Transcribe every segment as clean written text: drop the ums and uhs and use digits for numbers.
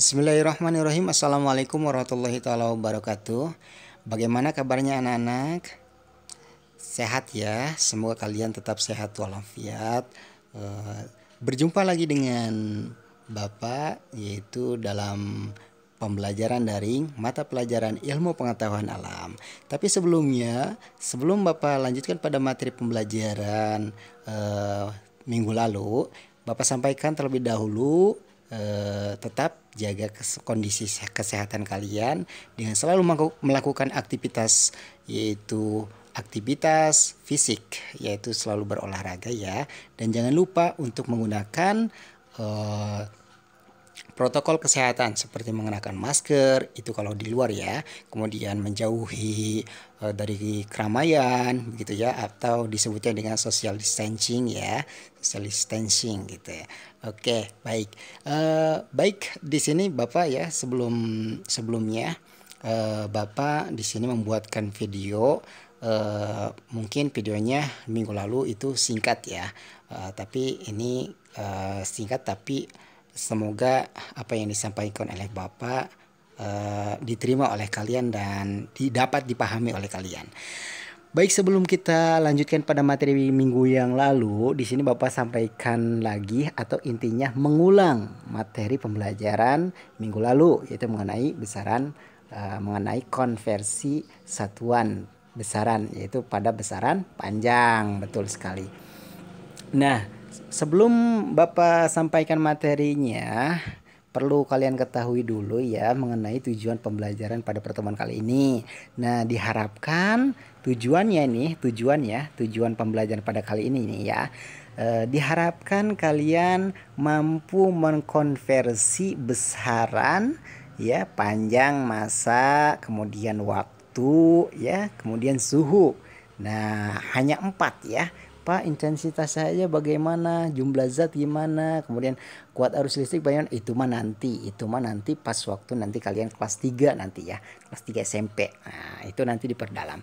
Bismillahirrahmanirrahim. Assalamualaikum warahmatullahi taala wabarakatuh. Bagaimana kabarnya anak-anak? Sehat ya? Semoga kalian tetap sehat walafiat. Berjumpa lagi dengan Bapak yaitu dalam pembelajaran daring mata pelajaran ilmu pengetahuan alam. Tapi sebelum Bapak lanjutkan pada materi pembelajaran minggu lalu, Bapak sampaikan terlebih dahulu tetap jaga kondisi kesehatan kalian dengan selalu melakukan aktivitas, yaitu aktivitas fisik, yaitu selalu berolahraga ya, dan jangan lupa untuk menggunakan protokol kesehatan seperti mengenakan masker itu kalau di luar ya, kemudian menjauhi dari keramaian begitu ya, atau disebutnya dengan social distancing ya, social distancing gitu ya. Oke, baik. Baik, di sini Bapak ya, sebelumnya Bapak di sini membuatkan video. Mungkin videonya minggu lalu itu singkat ya, tapi ini singkat tapi semoga apa yang disampaikan oleh Bapak diterima oleh kalian dan dapat dipahami oleh kalian. Baik, sebelum kita lanjutkan pada materi minggu yang lalu, di sini Bapak sampaikan lagi atau intinya mengulang materi pembelajaran minggu lalu, yaitu mengenai mengenai konversi satuan besaran, yaitu pada besaran panjang. Betul sekali. Nah, sebelum Bapak sampaikan materinya, perlu kalian ketahui dulu ya mengenai tujuan pembelajaran pada pertemuan kali ini. Nah, diharapkan tujuan pembelajaran pada kali ini nih ya. Diharapkan kalian mampu mengkonversi besaran ya, panjang, masa, kemudian waktu ya, kemudian suhu. Nah, hanya 4 ya. Pak, intensitas saja bagaimana, jumlah zat gimana, kemudian kuat arus listrik bagaimana, itu mah nanti pas waktu nanti kalian kelas 3 nanti ya, kelas 3 SMP. Nah, itu nanti diperdalam.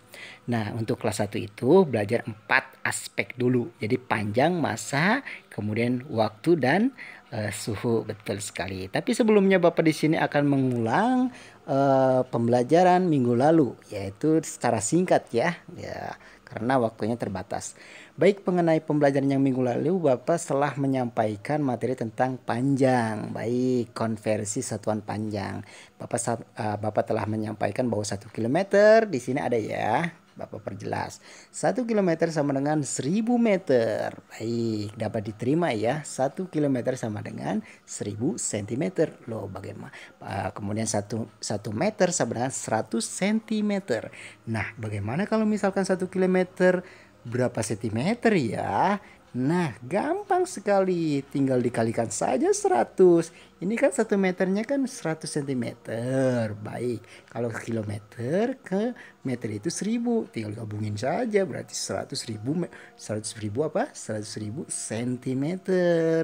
Nah, untuk kelas 1 itu belajar 4 aspek dulu. Jadi panjang, masa, kemudian waktu dan suhu. Betul sekali. Tapi sebelumnya Bapak di sini akan mengulang pembelajaran minggu lalu, yaitu secara singkat ya, karena waktunya terbatas. Baik, mengenai pembelajaran yang minggu lalu Bapak telah menyampaikan materi tentang panjang. Baik, konversi satuan panjang. Bapak telah menyampaikan bahwa 1 kilometer di sini ada ya. Bapak perjelas. 1 kilometer sama dengan 1000 meter. Baik, dapat diterima ya. 1 kilometer sama dengan 1000 cm. Loh, bagaimana? Kemudian 1 meter sama dengan 100 cm. Nah, bagaimana kalau misalkan 1 kilometer berapa sentimeter ya? Nah, gampang sekali, tinggal dikalikan saja 100. Ini kan 1 meternya kan 100 cm. Baik, kalau kilometer ke meter itu 1000, tinggal gabungin saja, berarti 100.000 apa? 100.000 cm.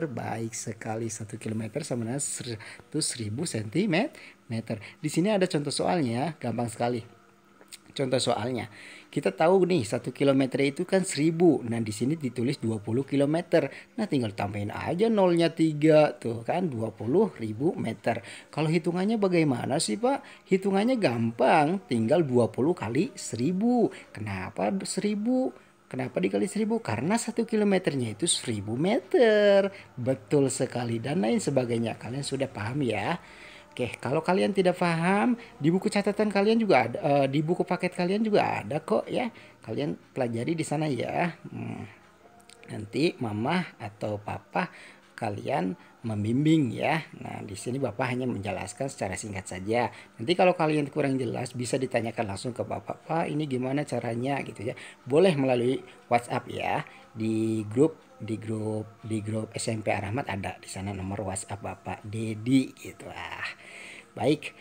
Baik sekali, 1 kilometer sama dengan 100.000 cm. Di sini ada contoh soalnya, gampang sekali. Contoh soalnya, kita tahu nih 1 kilometer itu kan 1000. Nah, di sini ditulis 20 kilometer. Nah, tinggal tambahin aja nolnya 3. Tuh kan 20.000 meter. Kalau hitungannya bagaimana sih, Pak? Hitungannya gampang. Tinggal 20 kali 1000. Kenapa 1000? Kenapa dikali 1000? Karena 1 kilometernya itu 1000 meter. Betul sekali. Dan lain sebagainya. Kalian sudah paham ya? Oke, kalau kalian tidak paham, di buku catatan kalian juga ada, di buku paket kalian juga ada kok ya. Kalian pelajari di sana ya. Nanti mama atau papa kalian membimbing ya. Nah, di sini Bapak hanya menjelaskan secara singkat saja. Nanti kalau kalian kurang jelas bisa ditanyakan langsung ke Bapak, Pak, ini gimana caranya gitu ya. Boleh melalui WhatsApp ya. Di grup SMP Ar-Rahmat ada di sana nomor WhatsApp Bapak Dedi gitu. Baik.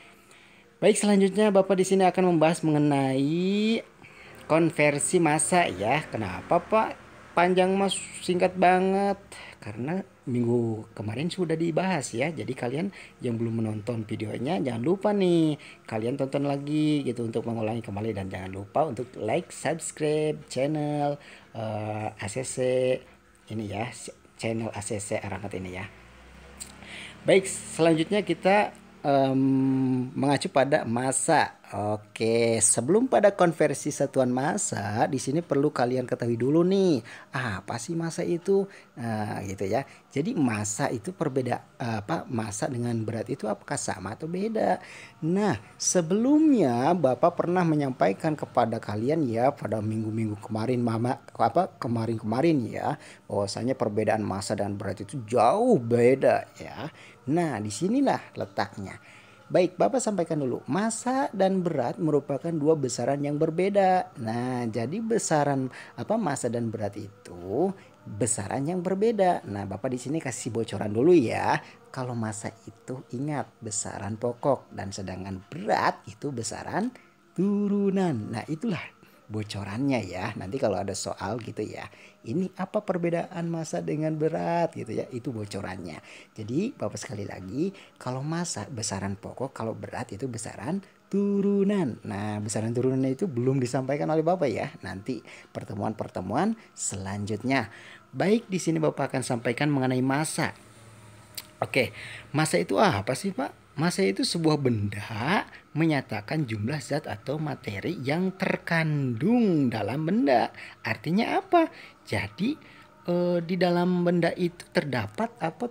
Baik, selanjutnya Bapak di sini akan membahas mengenai konversi massa ya. Kenapa Pak panjang mas singkat banget? Karena minggu kemarin sudah dibahas ya. Jadi kalian yang belum menonton videonya jangan lupa nih, kalian tonton lagi gitu untuk mengulangi kembali, dan jangan lupa untuk like, subscribe channel ACC ini ya, channel ACC Ar-Rahmat ini ya. Baik, selanjutnya kita mengacu pada massa. Oke, sebelum pada konversi satuan massa, di sini perlu kalian ketahui dulu nih, apa sih massa itu? Nah, gitu ya. Jadi massa itu massa dengan berat itu apakah sama atau beda? Nah, sebelumnya Bapak pernah menyampaikan kepada kalian ya pada minggu-minggu kemarin kemarin-kemarin ya, bahwasanya perbedaan massa dan berat itu jauh beda ya. Nah, disinilah letaknya. Baik, Bapak sampaikan dulu. Massa dan berat merupakan dua besaran yang berbeda. Nah, jadi massa dan berat itu besaran yang berbeda. Nah, Bapak di sini kasih bocoran dulu ya. Kalau massa itu ingat besaran pokok dan sedangkan berat itu besaran turunan. Nah, itulah bocorannya ya. Nanti kalau ada soal gitu ya. Ini apa perbedaan massa dengan berat gitu ya. Itu bocorannya. Jadi Bapak sekali lagi, kalau massa besaran pokok, kalau berat itu besaran turunan. Nah, besaran turunannya itu belum disampaikan oleh Bapak ya. Nanti pertemuan-pertemuan selanjutnya. Baik, di sini Bapak akan sampaikan mengenai massa. Oke, massa itu apa sih Pak? Massa itu sebuah benda menyatakan jumlah zat atau materi yang terkandung dalam benda. Artinya apa? Jadi di dalam benda itu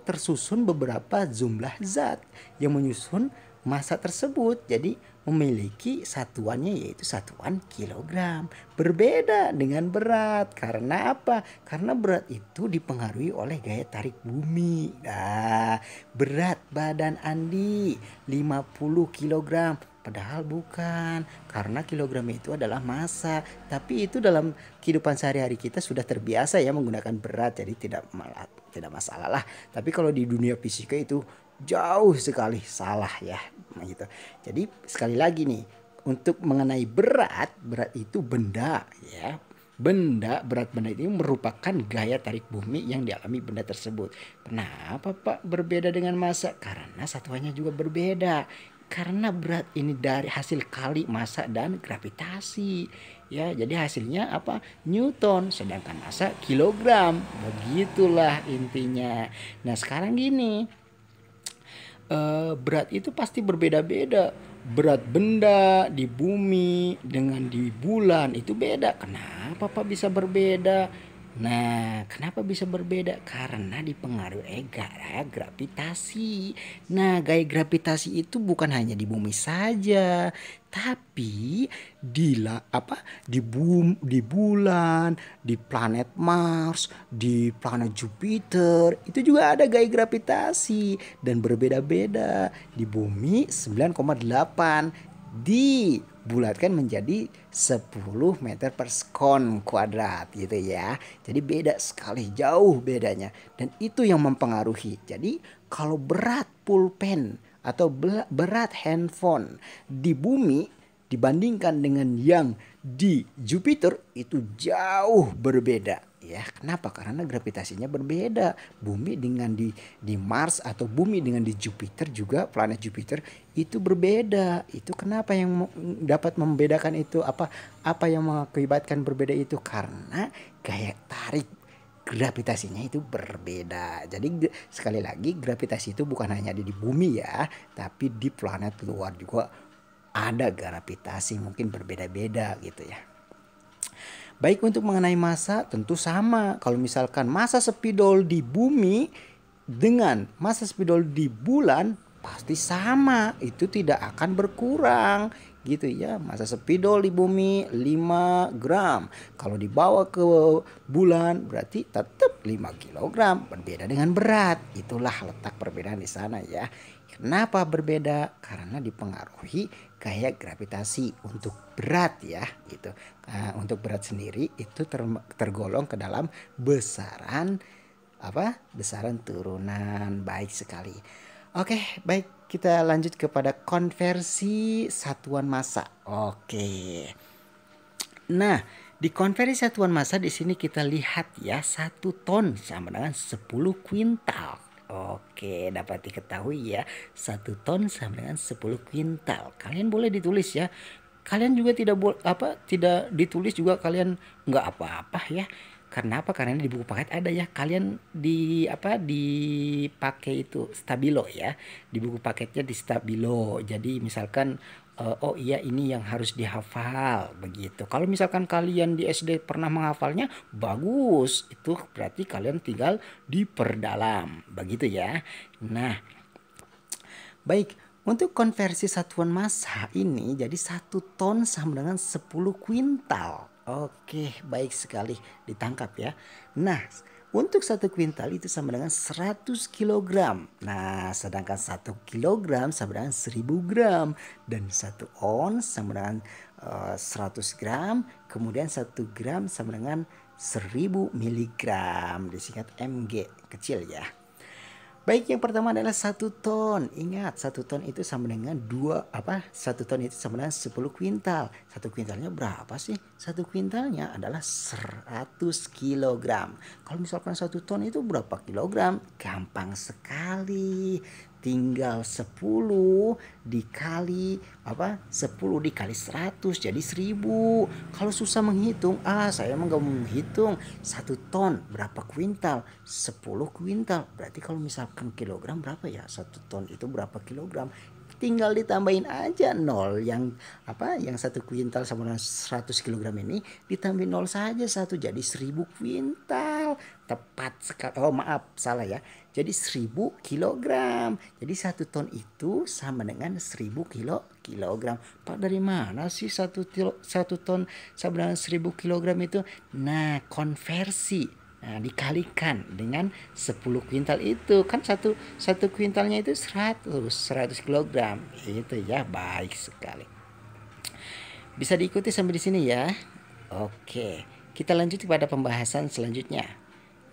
tersusun beberapa jumlah zat yang menyusun massa tersebut. Jadi memiliki satuannya yaitu satuan kilogram. Berbeda dengan berat. Karena apa? Karena berat itu dipengaruhi oleh gaya tarik bumi. Nah, berat badan Andi 50 kilogram. Padahal bukan, karena kilogram itu adalah massa. Tapi itu dalam kehidupan sehari-hari kita sudah terbiasa ya menggunakan berat, jadi tidak masalah lah. Tapi kalau di dunia fisika itu jauh sekali salah ya, gitu. Jadi sekali lagi nih, untuk mengenai berat itu benda ya. Berat benda ini merupakan gaya tarik bumi yang dialami benda tersebut. Kenapa Pak berbeda dengan massa? Karena satuannya juga berbeda. Karena berat ini dari hasil kali massa dan gravitasi. Ya, jadi hasilnya apa? Newton, sedangkan massa kilogram. Begitulah intinya. Nah, sekarang gini, berat itu pasti berbeda-beda. Berat benda di bumi dengan di bulan itu beda. Kenapa Pak bisa berbeda? Nah, kenapa bisa berbeda? Karena dipengaruhi gaya gravitasi. Nah, gaya gravitasi itu bukan hanya di bumi saja, tapi di bulan, di planet Mars, di planet Jupiter, itu juga ada gaya gravitasi dan berbeda-beda. Di bumi 9,8, dibulatkan menjadi 10 meter per sekon kuadrat gitu ya. Jadi beda sekali, jauh bedanya. Dan itu yang mempengaruhi. Jadi kalau berat pulpen atau berat handphone di bumi dibandingkan dengan yang di Jupiter itu jauh berbeda. Ya, kenapa? Karena gravitasinya berbeda. Bumi dengan di Mars atau bumi dengan di Jupiter juga, planet Jupiter itu berbeda. Itu kenapa yang dapat membedakan itu, apa yang mengakibatkan berbeda itu? Karena gaya tarik gravitasinya itu berbeda. Jadi sekali lagi, gravitasi itu bukan hanya ada di bumi ya, tapi di planet luar juga ada gravitasi, mungkin berbeda-beda gitu ya. Baik, untuk mengenai massa tentu sama. Kalau misalkan massa spidol di bumi dengan massa spidol di bulan pasti sama, itu tidak akan berkurang gitu ya. Massa spidol di bumi 5 gram. Kalau dibawa ke bulan berarti tetap 5 kilogram. Berbeda dengan berat. Itulah letak perbedaan di sana ya. Kenapa berbeda? Karena dipengaruhi gaya gravitasi untuk berat ya gitu. Untuk berat sendiri itu tergolong ke dalam besaran turunan. Baik sekali. Oke, baik, kita lanjut kepada konversi satuan massa. Oke. Nah, di konversi satuan massa di sini kita lihat ya, 1 ton sama dengan 10 kuintal. Oke, dapat diketahui ya, 1 ton sama dengan 10 kuintal. Kalian boleh ditulis ya. Kalian juga tidak ditulis juga kalian nggak apa-apa ya. Kenapa? Karena di buku paket ada ya. Kalian dipakai itu stabilo ya. Di buku paketnya di stabilo. Jadi misalkan oh iya ini yang harus dihafal begitu. Kalau misalkan kalian di SD pernah menghafalnya, bagus. Itu berarti kalian tinggal diperdalam begitu ya. Nah, baik, untuk konversi satuan massa ini jadi 1 ton sama dengan 10 kuintal. Oke, baik sekali ditangkap ya. Nah, untuk 1 kuintal itu sama dengan 100 kilogram. Nah, sedangkan 1 kilogram sama dengan 1000 gram. Dan 1 ons sama dengan 100 gram. Kemudian 1 gram sama dengan 1000 miligram. Disingkat mg, kecil ya. Baik, yang pertama adalah 1 ton. Ingat, 1 ton itu sama dengan 1 ton itu sama dengan 10 kuintal. 1 kuintalnya berapa sih? 1 kuintalnya adalah 100 kilogram. Kalau misalkan 1 ton itu berapa kilogram? Gampang sekali. Tinggal 10 dikali 10 dikali 100 jadi 1000. Kalau susah menghitung, saya emang gak mau menghitung. 1 ton berapa kuintal? 10 kuintal. Berarti kalau misalkan kilogram berapa ya? 1 ton itu berapa kilogram? Tinggal ditambahin aja 0. Yang 1 kuintal sama dengan 100 kilogram ini ditambahin 0 saja, 1 jadi 1000 kuintal. Tepat sekali. Oh maaf, salah ya. Jadi 1000 kilogram. Jadi 1 ton itu sama dengan 1000 kilogram. Pak, dari mana sih 1 ton sama dengan 1000 kilogram itu? Nah, konversi. Nah, dikalikan dengan 10 kuintal itu. Kan satu kuintalnya itu 100 kilogram. Itu ya, baik sekali. Bisa diikuti sampai di sini ya. Oke, kita lanjut kepada pembahasan selanjutnya.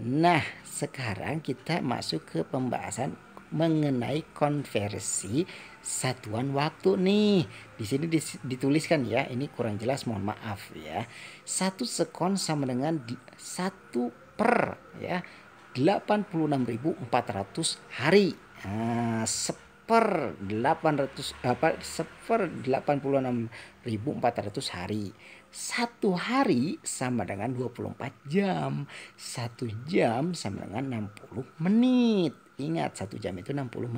Nah, sekarang kita masuk ke pembahasan mengenai konversi satuan waktu nih. Di sini dituliskan ya, ini kurang jelas, mohon maaf ya. 1 sekon sama dengan 1/86.400 hari. Nah, 1/86.400 hari. 1 hari sama dengan 24 jam. 1 jam sama dengan 60 menit. Ingat, 1 jam itu 60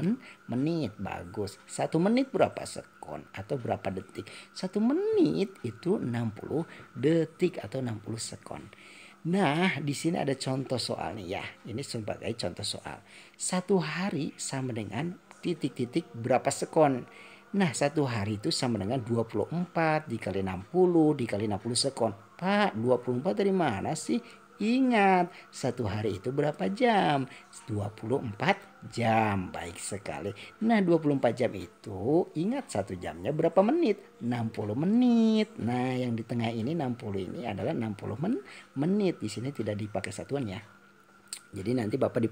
menit. Bagus. 1 menit berapa sekon atau berapa detik? 1 menit itu 60 detik atau 60 sekon. Nah, di sini ada contoh soal nih ya. Ini sebagai contoh soal. 1 hari sama dengan titik-titik berapa sekon. Nah, 1 hari itu sama dengan 24 dikali 60 dikali 60 sekon. Pak, 24 dari mana sih? Ingat, 1 hari itu berapa jam? 24 jam. Baik sekali. Nah, 24 jam itu, ingat 1 jamnya berapa menit? 60 menit. Nah, yang di tengah ini 60 ini adalah 60 menit. Di sini tidak dipakai satuan ya. Jadi nanti Bapak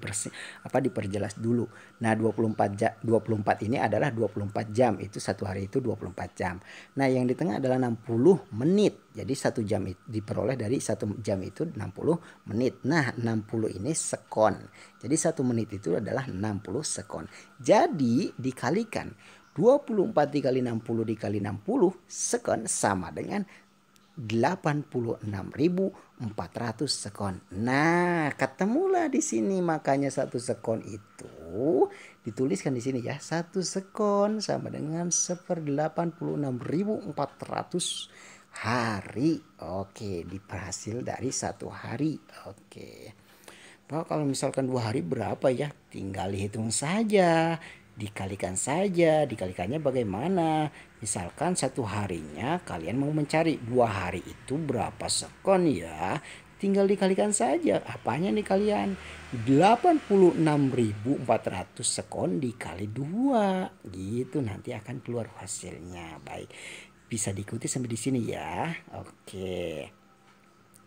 diperjelas dulu. Nah, 24 ini adalah 24 jam. Itu 1 hari itu 24 jam. Nah, yang di tengah adalah 60 menit. Jadi 1 jam itu diperoleh dari 1 jam itu 60 menit. Nah, 60 ini sekon. Jadi 1 menit itu adalah 60 sekon. Jadi dikalikan 24 dikali 60 dikali 60 sekon sama dengan 86.400 sekon. Nah, ketemulah di sini, makanya 1 sekon itu dituliskan di sini ya. 1 sekon sama dengan 1/86.400 hari. Oke, dihasil dari 1 hari. Oke. Pak, kalau misalkan 2 hari berapa ya? Tinggal dihitung saja. Dikalikan saja. Dikalikannya bagaimana? Misalkan 1 harinya kalian mau mencari 2 hari itu berapa sekon ya? Tinggal dikalikan saja. Apanya nih kalian? 86.400 sekon dikali 2. Gitu nanti akan keluar hasilnya. Baik. Bisa diikuti sampai di sini ya. Oke.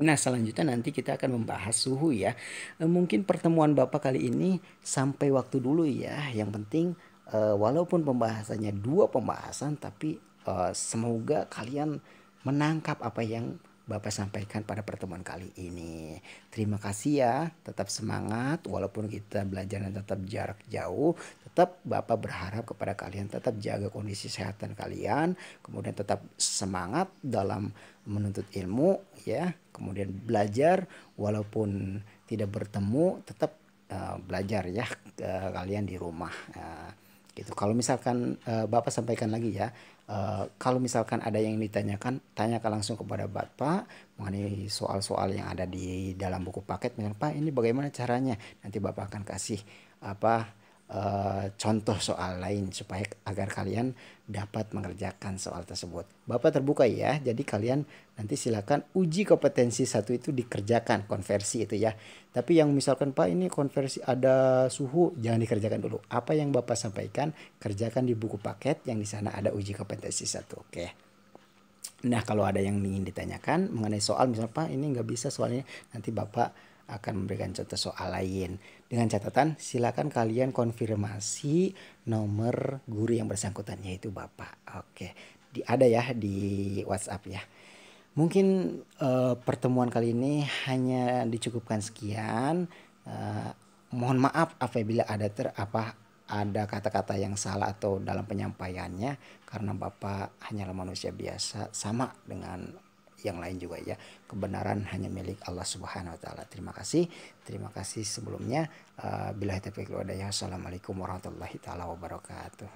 Nah, selanjutnya nanti kita akan membahas suhu ya. Mungkin pertemuan Bapak kali ini sampai waktu dulu ya. Yang penting walaupun pembahasannya 2 pembahasan, tapi semoga kalian menangkap apa yang Bapak sampaikan pada pertemuan kali ini. Terima kasih ya, tetap semangat walaupun kita belajar dan tetap jarak jauh. Tetap Bapak berharap kepada kalian tetap jaga kondisi kesehatan kalian, kemudian tetap semangat dalam menuntut ilmu ya, kemudian belajar walaupun tidak bertemu tetap belajar ya kalian di rumah. Gitu. Kalau misalkan Bapak sampaikan lagi ya, kalau misalkan ada yang ditanyakan, tanyakan langsung kepada Bapak mengenai soal-soal yang ada di dalam buku paket. Misalnya, Pak ini bagaimana caranya? Nanti Bapak akan kasih contoh soal lain supaya agar kalian dapat mengerjakan soal tersebut. Bapak terbuka ya, jadi kalian nanti silakan uji kompetensi 1 itu dikerjakan, konversi itu ya. Tapi yang misalkan Pak ini konversi ada suhu, jangan dikerjakan dulu. Apa yang Bapak sampaikan kerjakan di buku paket yang di sana ada uji kompetensi 1. Oke. Nah kalau ada yang ingin ditanyakan mengenai soal, misalnya Pak ini nggak bisa soalnya, nanti Bapak akan memberikan contoh soal lain. Dengan catatan silakan kalian konfirmasi nomor guru yang bersangkutan yaitu Bapak. Oke, ada ya di WhatsApp ya. Mungkin pertemuan kali ini hanya dicukupkan sekian. Mohon maaf apabila ada kata-kata yang salah atau dalam penyampaiannya, karena Bapak hanyalah manusia biasa sama dengan yang lain juga ya. Kebenaran hanya milik Allah Subhanahu wa taala. Terima kasih sebelumnya. Billahi taufiq wal hidayah. Assalamualaikum warahmatullahi taala wabarakatuh.